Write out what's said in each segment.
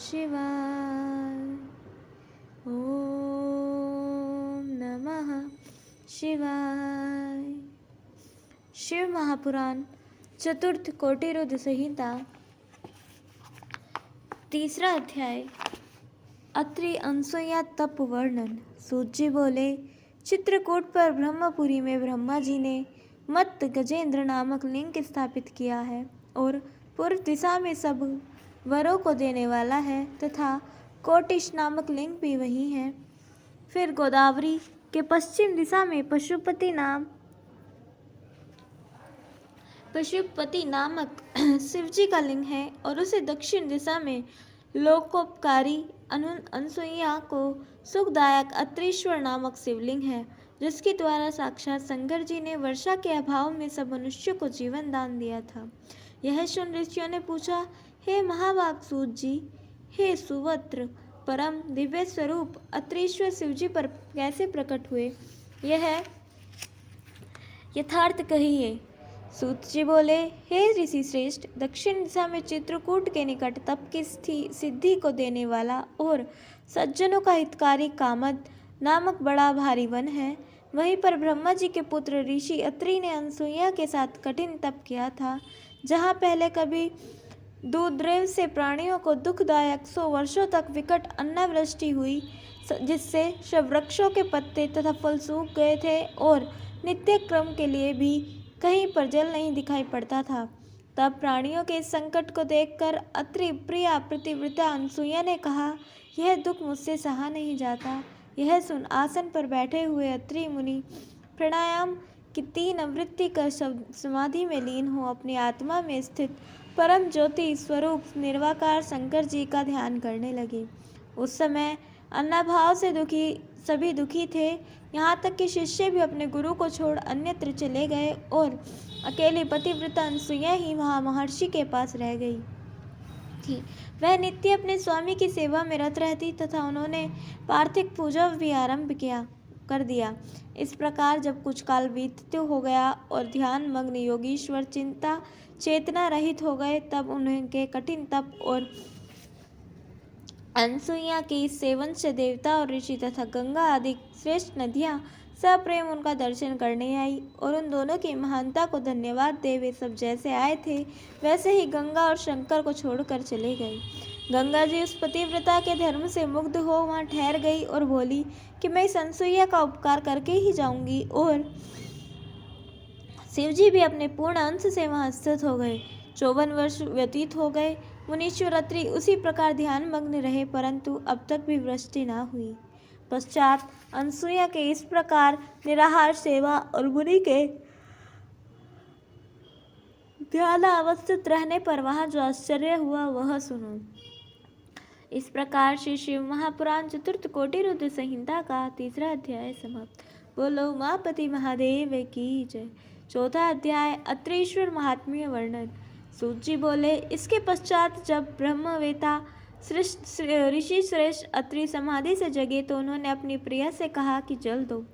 शिवाय। ओम नमः शिवाय। शिव महापुराण चतुर्थ कोटिरुद्र संहिता तीसरा अध्याय। अत्रि अनसुईया तप वर्णन। सूत जी बोले, चित्रकूट पर ब्रह्मपुरी में ब्रह्मा जी ने मत्त गजेंद्र नामक लिंग स्थापित किया है और पूर्व दिशा में सब वरों को देने वाला है तथा कोटिश नामक लिंग भी वही है। फिर गोदावरी के पश्चिम दिशा में पशुपति नामक शिवजी का लिंग है और उसे दक्षिण दिशा में लोकोपकारी अनसुईया को सुखदायक अत्रीश्वर नामक शिवलिंग है, जिसके द्वारा साक्षात शंकर जी ने वर्षा के अभाव में सब मनुष्यों को जीवन दान दिया था। यह सुन ऋषियों ने पूछा, हे महाभाग सूत जी, हे सुवत्र परम दिव्य स्वरूप अत्रीश्वर शिवजी पर कैसे प्रकट हुए, यह यथार्थ कहिए। सूत जी बोले, हे ऋषि श्रेष्ठ, दक्षिण दिशा में चित्रकूट के निकट तप की सिद्धि को देने वाला और सज्जनों का हितकारी कामद नामक बड़ा भारी वन है। वहीं पर ब्रह्मा जी के पुत्र ऋषि अत्रि ने अनसुईया के साथ कठिन तप किया था। जहाँ पहले कभी दूधद्रेव से प्राणियों को दुखदायक 100 वर्षों तक विकट अन्नवृष्टि हुई, जिससे सब वृक्षों के पत्ते तथा फल सूख गए थे और नित्य क्रम के लिए भी कहीं पर जल नहीं दिखाई पड़ता था, तब प्राणियों के इस संकट को देखकर अत्रि प्रिया प्रतिव्रता अनसुईया ने कहा, यह दुख मुझसे सहा नहीं जाता। यह सुन आसन पर बैठे हुए अत्रि मुनि प्राणायाम की 3 आवृत्ति कर समाधि में लीन हो अपनी आत्मा में स्थित परम ज्योति स्वरूप निर्वाकार शंकर जी का ध्यान करने लगे। उस समय अन्नाभाव से सभी दुखी थे, यहाँ तक कि शिष्य भी अपने गुरु को छोड़ अन्यत्र चले गए और अकेली पतिव्रता अनसुईया ही वहाँ महर्षि के पास रह गई थी। वह नित्य अपने स्वामी की सेवा में रत रहती तथा उन्होंने पार्थिव पूजा भी आरंभ कर दिया। इस प्रकार जब कुछ काल बीत हो गया और ध्यान मग्न योगीश्वर चेतना रहित हो गए, तब उनके कठिन तप और अनसुईया के सेवन से देवता और ऋषि तथा गंगा आदि श्रेष्ठ नदियाँ सप्रेम उनका दर्शन करने आई और उन दोनों की महानता को धन्यवाद दे वे सब जैसे आए थे वैसे ही गंगा और शंकर को छोड़कर चले गए। गंगा जी उस पतिव्रता के धर्म से मुग्ध हो वहाँ ठहर गई और बोली कि मैं इस अनसुईया का उपकार करके ही जाऊंगी, और शिवजी भी अपने पूर्ण अंश से वहाँ स्थित हो गए। 54 वर्ष व्यतीत हो गए। मुनीश्वर अत्रि उसी प्रकार ध्यान मग्न रहे, परंतु अब तक भी वृष्टि न हुई। पश्चात अनसुईया के इस प्रकार निराहार सेवा और मुनि के ध्यान अवस्थित रहने पर वहाँ जो आश्चर्य हुआ वह सुनो। इस प्रकार श्री शिव महापुराण चतुर्थ कोटिरुद्र संहिता का तीसरा अध्याय समाप्त। बोलो उमापति महादेव की जय। चौथा अध्याय अत्रीश्वर महात्म्य वर्णन। सूत जी बोले, इसके पश्चात जब ब्रह्मवेता ऋषि श्रेष्ठ अत्रि समाधि से जगे तो उन्होंने अपनी प्रिया से कहा कि जल दो।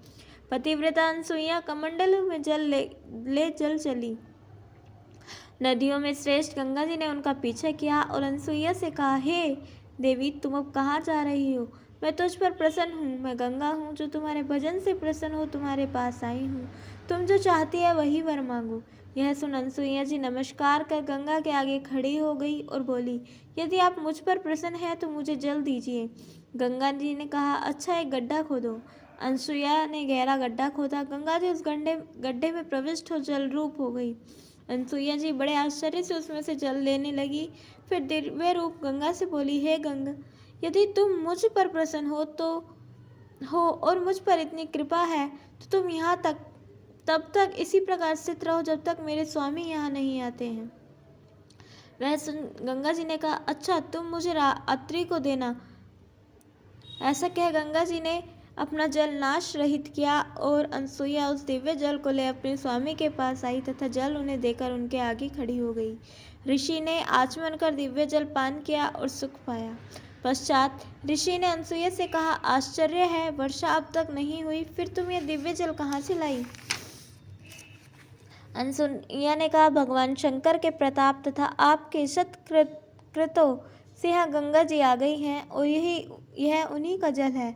पतिव्रता अनसुईया कमंडल में जल चली। नदियों में श्रेष्ठ गंगा जी ने उनका पीछा किया और अनसुईया से कहा, हे देवी, तुम अब कहाँ जा रही हो? मैं तुझ पर प्रसन्न हूँ। मैं गंगा हूँ जो तुम्हारे भजन से प्रसन्न हो तुम्हारे पास आई हूँ। तुम जो चाहती है वही वर मांगो। यह सुन अनसुईया जी नमस्कार कर गंगा के आगे खड़ी हो गई और बोली, यदि आप मुझ पर प्रसन्न हैं तो मुझे जल दीजिए। गंगा जी ने कहा, अच्छा, एक गड्ढा खोदो। अनसुईया ने गहरा गड्ढा खोदा। गंगा जी उस गड्ढे में प्रविष्ट हो जल रूप हो गई। अनसुईया जी बड़े आश्चर्य से उसमें से जल लेने लगी। फिर दिव्य रूप गंगा से बोली, हे गंगा, यदि तुम मुझ पर प्रसन्न हो और मुझ पर इतनी कृपा है तो तुम यहाँ तब तक इसी प्रकार स्थित रहो जब तक मेरे स्वामी यहाँ नहीं आते हैं। वह सुन गंगा जी ने कहा, अच्छा, तुम मुझे अत्रि को देना। ऐसा कह गंगा जी ने अपना जल नाश रहित किया और अनसुईया उस दिव्य जल को ले अपने स्वामी के पास आई तथा जल उन्हें देकर उनके आगे खड़ी हो गई। ऋषि ने आचमन कर दिव्य जल पान किया और सुख पाया। पश्चात ऋषि ने अनसुईया से कहा, आश्चर्य है, वर्षा अब तक नहीं हुई, फिर तुम यह दिव्य जल कहाँ से लाई? अनसुईया ने कहा, भगवान शंकर के प्रताप तथा आपके सत्कृतों से यहाँ गंगा जी आ गई हैं और यह उन्हीं का जल है।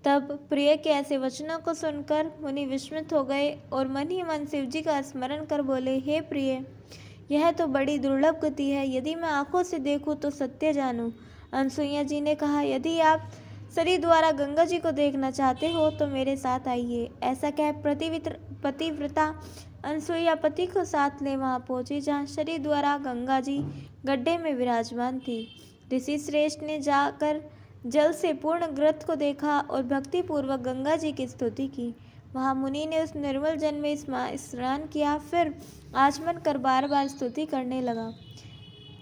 तब प्रिय के ऐसे वचनों को सुनकर मुनि विस्मित हो गए और मन ही मन शिव जी का स्मरण कर बोले, हे प्रिय, यह तो बड़ी दुर्लभ गति है। यदि मैं आंखों से देखूं तो सत्य जानूं। अनसुईया जी ने कहा, यदि आप शरीर द्वारा गंगा जी को देखना चाहते हो तो मेरे साथ आइए। ऐसा कह पतिव्रता अनसुईया पति को साथ ले वहां पहुंची जहां शरीर द्वारा गंगा जी गड्ढे में विराजमान थी। ऋषि श्रेष्ठ ने जाकर जल से पूर्ण ग्रत को देखा और भक्ति पूर्वक गंगा जी की स्तुति की। वहां मुनि ने उस निर्मल जल में स्नान किया, फिर आचमन कर बार बार स्तुति करने लगा।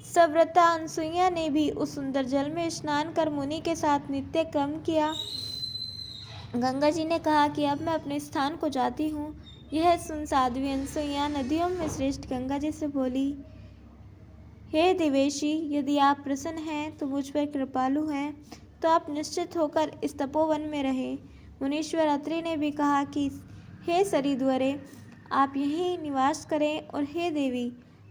सव्रता अनसुईया ने भी उस सुंदर जल में स्नान कर मुनि के साथ नित्य क्रम किया। गंगा जी ने कहा कि अब मैं अपने स्थान को जाती हूँ। यह सुन साध्वी अनसुईया नदियों में श्रेष्ठ गंगा जी से बोली, हे देवेशी, यदि आप प्रसन्न हैं तो मुझ पर कृपालु हैं, तो आप निश्चित होकर इस तपोवन में रहें। मुनीश्वर अत्रि ने भी कहा कि हे सरिद्वरे, आप यहीं निवास करें और हे देवी,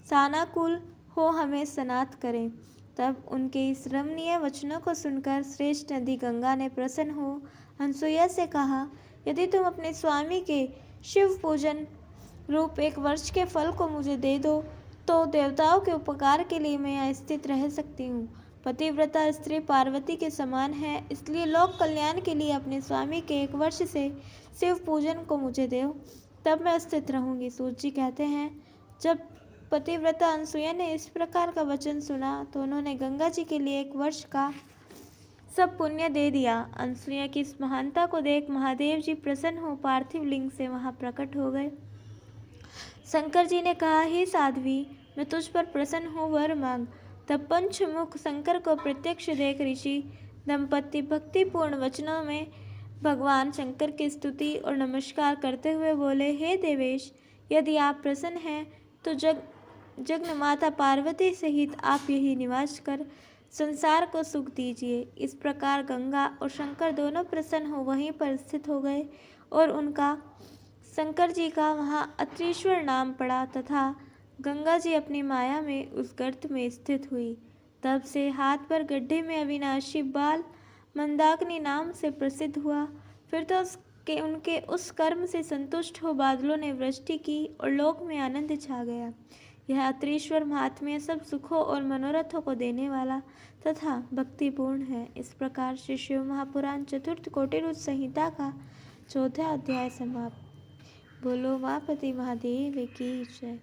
सानाकुल हो हमें स्नात करें। तब उनके इस रमणीय वचनों को सुनकर श्रेष्ठ नदी गंगा ने प्रसन्न हो अनसुईया से कहा, यदि तुम अपने स्वामी के शिव पूजन रूप एक वर्ष के फल को मुझे दे दो तो देवताओं के उपकार के लिए मैं यहाँ स्थित रह सकती हूँ। पतिव्रता स्त्री पार्वती के समान है, इसलिए लोक कल्याण के लिए अपने स्वामी के एक वर्ष से शिव पूजन को मुझे दो, तब मैं स्थित रहूंगी। सूत जी कहते हैं, जब पतिव्रता अनसुईया ने इस प्रकार का वचन सुना तो उन्होंने गंगा जी के लिए एक वर्ष का सब पुण्य दे दिया। अनसुईया की इस महानता को देख महादेव जी प्रसन्न हो पार्थिव लिंग से वहां प्रकट हो गए। शंकर जी ने कहा, हे साध्वी, मैं तुझ पर प्रसन्न हूँ, वर मांग। तब पंचमुख शंकर को प्रत्यक्ष देख ऋषि दंपति भक्तिपूर्ण वचनों में भगवान शंकर की स्तुति और नमस्कार करते हुए बोले, हे देवेश, यदि आप प्रसन्न हैं तो जगन माता पार्वती सहित आप यही निवास कर संसार को सुख दीजिए। इस प्रकार गंगा और शंकर दोनों प्रसन्न हो वहीं पर स्थित हो गए और उनका शंकर जी का वहां अत्रीश्वर नाम पड़ा तथा गंगा जी अपनी माया में उस गर्त में स्थित हुई। तब से हाथ पर गड्ढे में अविनाशी बाल मंदाकिनी नाम से प्रसिद्ध हुआ। फिर तो उनके उस कर्म से संतुष्ट हो बादलों ने वृष्टि की और लोक में आनंद छा गया। यह अत्रीश्वर महात्म्य सब सुखों और मनोरथों को देने वाला तथा भक्तिपूर्ण है। इस प्रकार श्री शिव महापुराण चतुर्थ कोटिरुद्र संहिता का 14वां अध्याय समाप्त। बोलो उमापति महादेव की जय।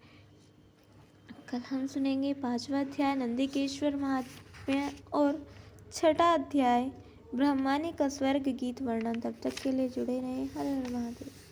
कल हम सुनेंगे 5वां अध्याय नंदिकेश्वर महात्म्य और 6वां अध्याय ब्रह्मानी का स्वर्ग गीत वर्णन। तब तक के लिए जुड़े रहें। हर हर महादेव।